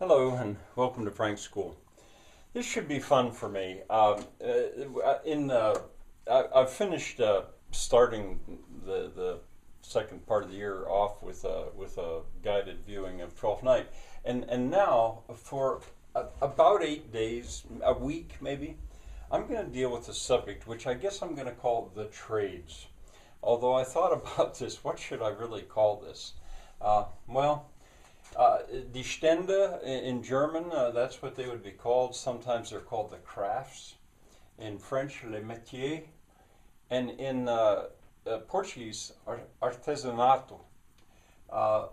Hello and welcome to Frank's School. This should be fun for me. I've finished starting the second part of the year off with a guided viewing of Twelfth Night, and now for about 8 days, a week maybe, I'm going to deal with a subject which I guess I'm going to call the trades. Although I thought about this, what should I really call this? Well. Die Stände in German, that's what they would be called. Sometimes they're called the crafts. In French, les métiers. And in Portuguese, artesanato. I've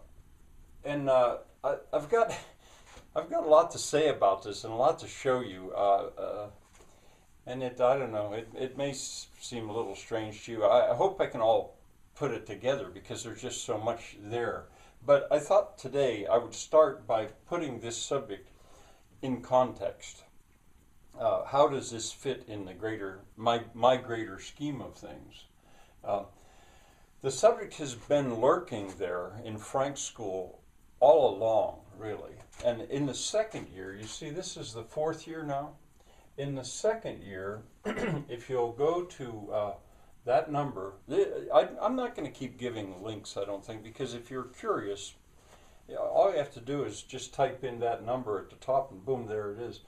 got a lot to say about this and a lot to show you. And I don't know, it may seem a little strange to you. I hope I can all put it together because there's just so much there. But I thought today I would start by putting this subject in context. How does this fit in the my greater scheme of things? The subject has been lurking there in Frank's School all along, really. And in the second year, you see, this is the fourth year now. In the second year, if you'll go to that number, I'm not going to keep giving links, I don't think, because if you're curious, all you have to do is just type in that number at the top and boom, there it is.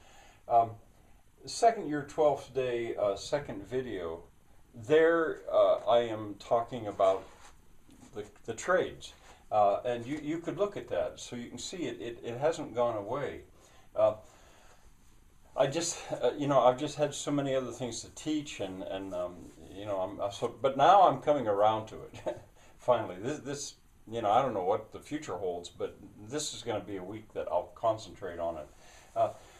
Second year, 12th day, second video, there I am talking about the trades. And you could look at that, so you can see it hasn't gone away. I've just had so many other things to teach, and but now I'm coming around to it. Finally, this I don't know what the future holds, but this is going to be a week that I'll concentrate on it.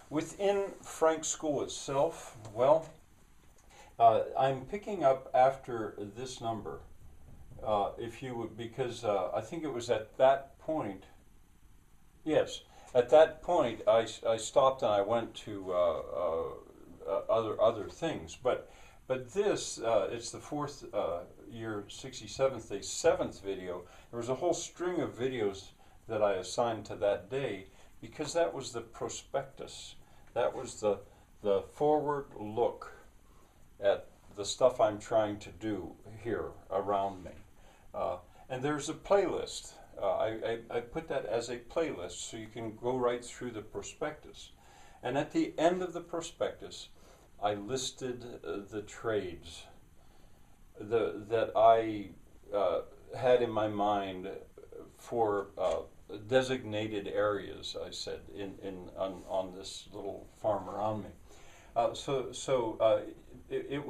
Within Frank's School itself, well, I'm picking up after this number, if you would, because I think it was at that point. Yes. At that point, I stopped and I went to other things. But this, it's the fourth year, 67th day, seventh video. There was a whole string of videos that I assigned to that day because that was the prospectus. That was the forward look at the stuff I'm trying to do here around me. And there's a playlist. I put that as a playlist so you can go right through the prospectus. And at the end of the prospectus, I listed the trades that I had in my mind for designated areas, I said, on this little farm around me.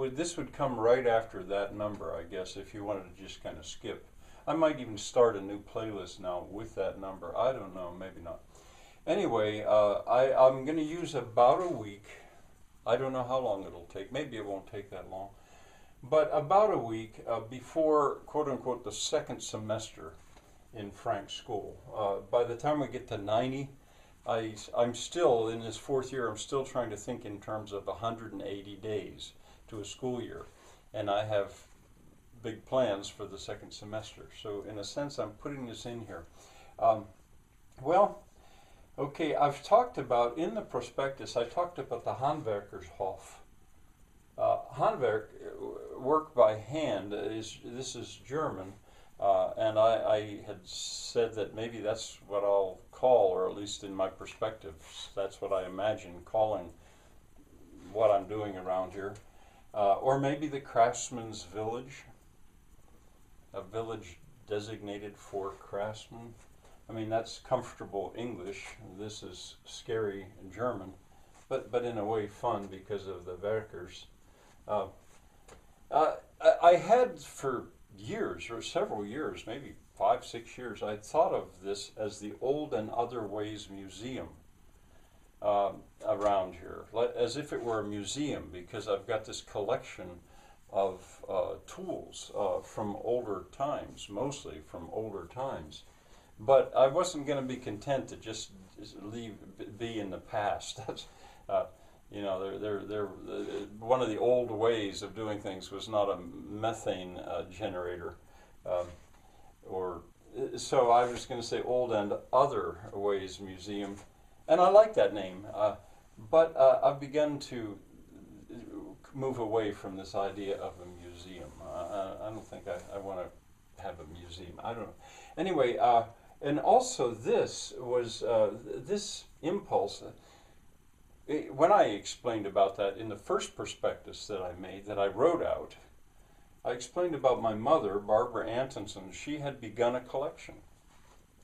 This would come right after that number, I guess, if you wanted to just kind of skip. I might even start a new playlist now with that number. I don't know, maybe not. Anyway, I'm going to use about a week. I don't know how long it'll take. Maybe it won't take that long. But about a week before, quote unquote, the second semester in Frank's School. By the time we get to 90, I'm still, in this fourth year, I'm still trying to think in terms of 180 days to a school year. And I have big plans for the second semester. So in a sense, I'm putting this in here. Okay, I've talked about, in the prospectus, I talked about the Handwerkershof. Handwerk, work by hand, this is German, and I had said that maybe that's what I'll call, or at least in my perspective, that's what I imagine calling what I'm doing around here. Or maybe the craftsman's village. A village designated for craftsmen. I mean, that's comfortable English. This is scary German, but in a way fun because of the Werkers. I had for years, or several years, maybe 5, 6 years, I thought of this as the Old and Other Ways Museum around here, as if it were a museum, because I've got this collection of tools from older times, mostly from older times. But I wasn't going to be content to just be in the past. That's, one of the old ways of doing things was not a methane generator, so I was going to say Old and Other Ways Museum, and I like that name. But I've begun to move away from this idea of a museum. I don't think I want to have a museum. I don't know. Anyway, and also this was this impulse. When I explained about that in the first prospectus that I made, that I wrote out, I explained about my mother, Barbara Antonson. She had begun a collection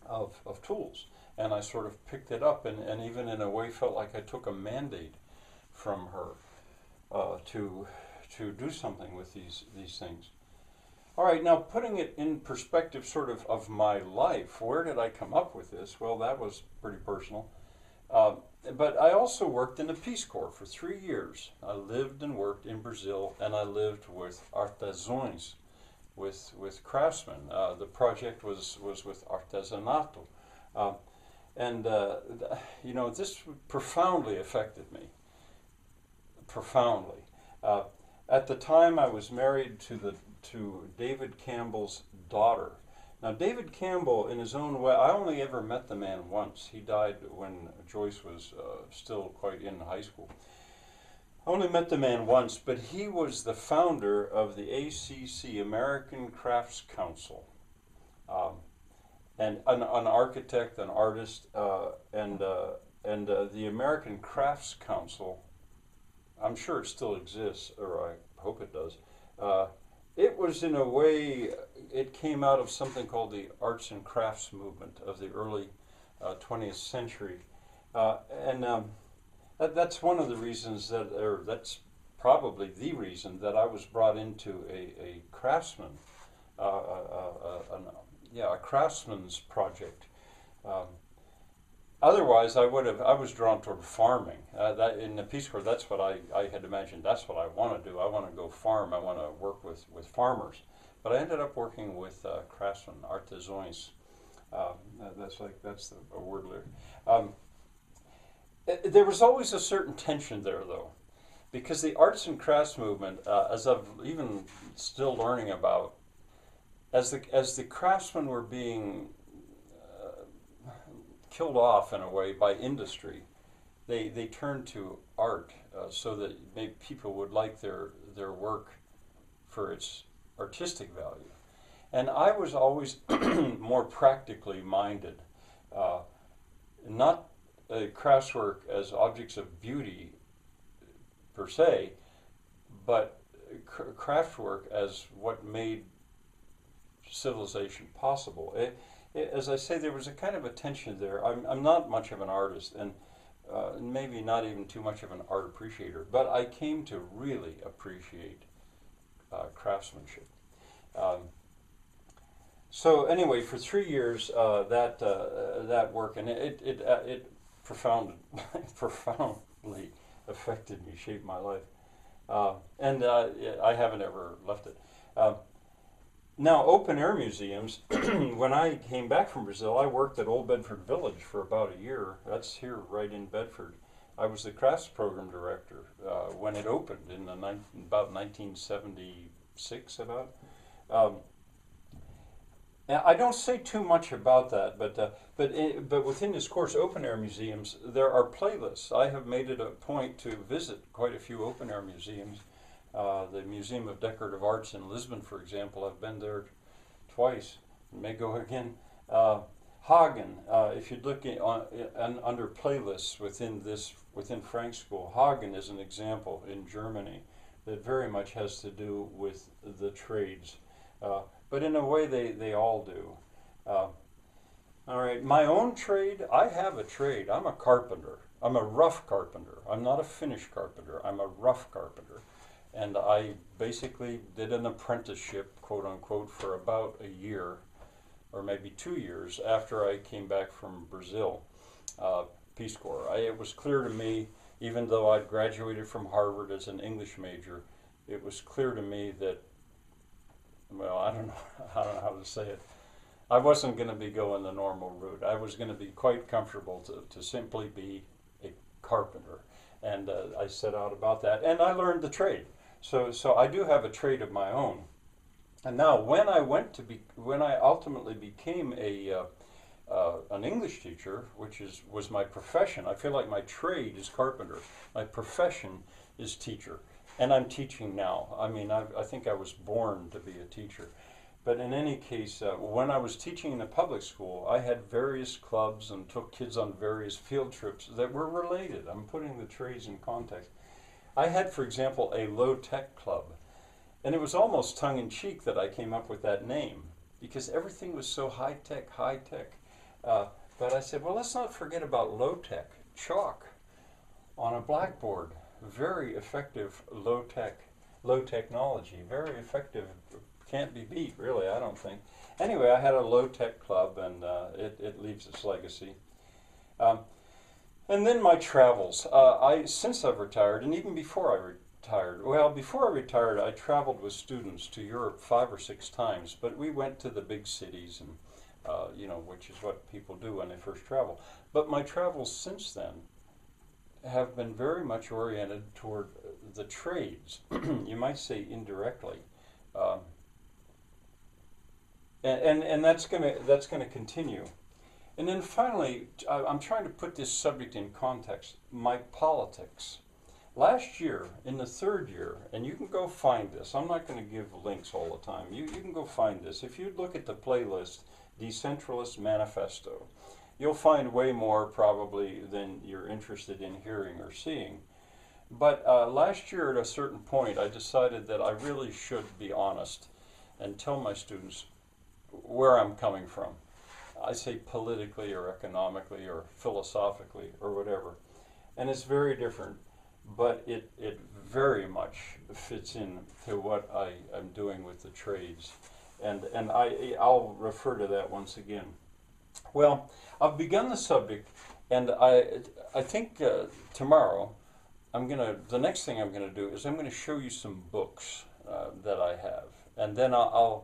of tools, and I sort of picked it up, and even in a way felt like I took a mandate from her to do something with these things. All right, now putting it in perspective sort of my life, where did I come up with this? Well, that was pretty personal. But I also worked in the Peace Corps for 3 years. I lived and worked in Brazil, and I lived with artesãos, with craftsmen. The project was with artesanato. And you know, this profoundly affected me. Profoundly. At the time, I was married to David Campbell's daughter. Now, David Campbell, in his own way, I only ever met the man once. He died when Joyce was still quite in high school. I only met the man once, but he was the founder of the ACC, American Crafts Council, and an architect, an artist, and the American Crafts Council. I'm sure it still exists, or I hope it does. It was, in a way, it came out of something called the arts and crafts movement of the early 20th century. That's one of the reasons or that's probably the reason that I was brought into a craftsman, a craftsman's project. Otherwise, I was drawn toward farming. That in the Peace Corps, that's what I had imagined. That's what I want to do. I want to go farm. I want to work with farmers. But I ended up working with craftsmen, artesãos. That's a word there. There was always a certain tension there, though, because the arts and crafts movement, as I've even still learning about, as the craftsmen were being killed off in a way by industry, they turned to art so that maybe people would like their work for its artistic value. And I was always more practically minded, not craftswork as objects of beauty per se, but craftwork as what made civilization possible. As I say, there was a kind of a tension there. I'm not much of an artist, and maybe not even too much of an art appreciator, but I came to really appreciate craftsmanship. So anyway, for 3 years, that work, and it profoundly affected me, shaped my life, and I haven't ever left it. Now, open air museums, when I came back from Brazil, I worked at Old Bedford Village for about a year. That's here right in Bedford. I was the crafts program director when it opened in about 1976, about. Now, I don't say too much about that, but within this course, open air museums, there are playlists. I have made it a point to visit quite a few open air museums. The Museum of Decorative Arts in Lisbon, for example, I've been there twice. May go again. Hagen, if you're looking under playlists within Frank School, Hagen is an example in Germany that very much has to do with the trades. But in a way, they all do. All right, my own trade, I have a trade. I'm a carpenter. I'm a rough carpenter. I'm not a finished carpenter. I'm a rough carpenter. And I basically did an apprenticeship, quote unquote, for about a year, or maybe 2 years after I came back from Brazil, Peace Corps. It was clear to me, even though I'd graduated from Harvard as an English major, it was clear to me that, well, I don't know how to say it. I wasn't going to be going the normal route. I was going to be quite comfortable to simply be a carpenter. And I set out about that, and I learned the trade. So I do have a trade of my own. And now, when I ultimately became a an English teacher, which was my profession. I feel like my trade is carpenter. My profession is teacher. And I'm teaching now. I mean, I think I was born to be a teacher. But in any case, when I was teaching in a public school, I had various clubs and took kids on various field trips that were related. I'm putting the trades in context. I had, for example, a low-tech club. And it was almost tongue-in-cheek that I came up with that name, because everything was so high-tech, high-tech. But I said, well, let's not forget about low-tech, chalk on a blackboard. Very effective low technology, very effective, can't be beat really, I don't think. Anyway, I had a low tech club, and it leaves its legacy. And then my travels. Since I've retired, and even before I retired, well, before I retired, I traveled with students to Europe 5 or 6 times, but we went to the big cities, and which is what people do when they first travel. But my travels since then have been very much oriented toward the trades. You might say indirectly, and that's gonna continue. And then finally, I'm trying to put this subject in context. My politics. Last year, in the 3rd year, and you can go find this. I'm not going to give links all the time. You can go find this. If you look at the playlist, Decentralist Manifesto, you'll find way more probably than you're interested in hearing or seeing. But last year at a certain point, I decided that I really should be honest and tell my students where I'm coming from. I say politically or economically or philosophically or whatever. And it's very different, but it very much fits in to what I am doing with the trades. And I'll refer to that once again. Well, I've begun the subject, and I think tomorrow the next thing I'm gonna do is I'm gonna show you some books that I have, and then I'll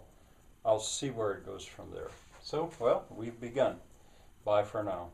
see where it goes from there. So, well, we've begun. Bye for now.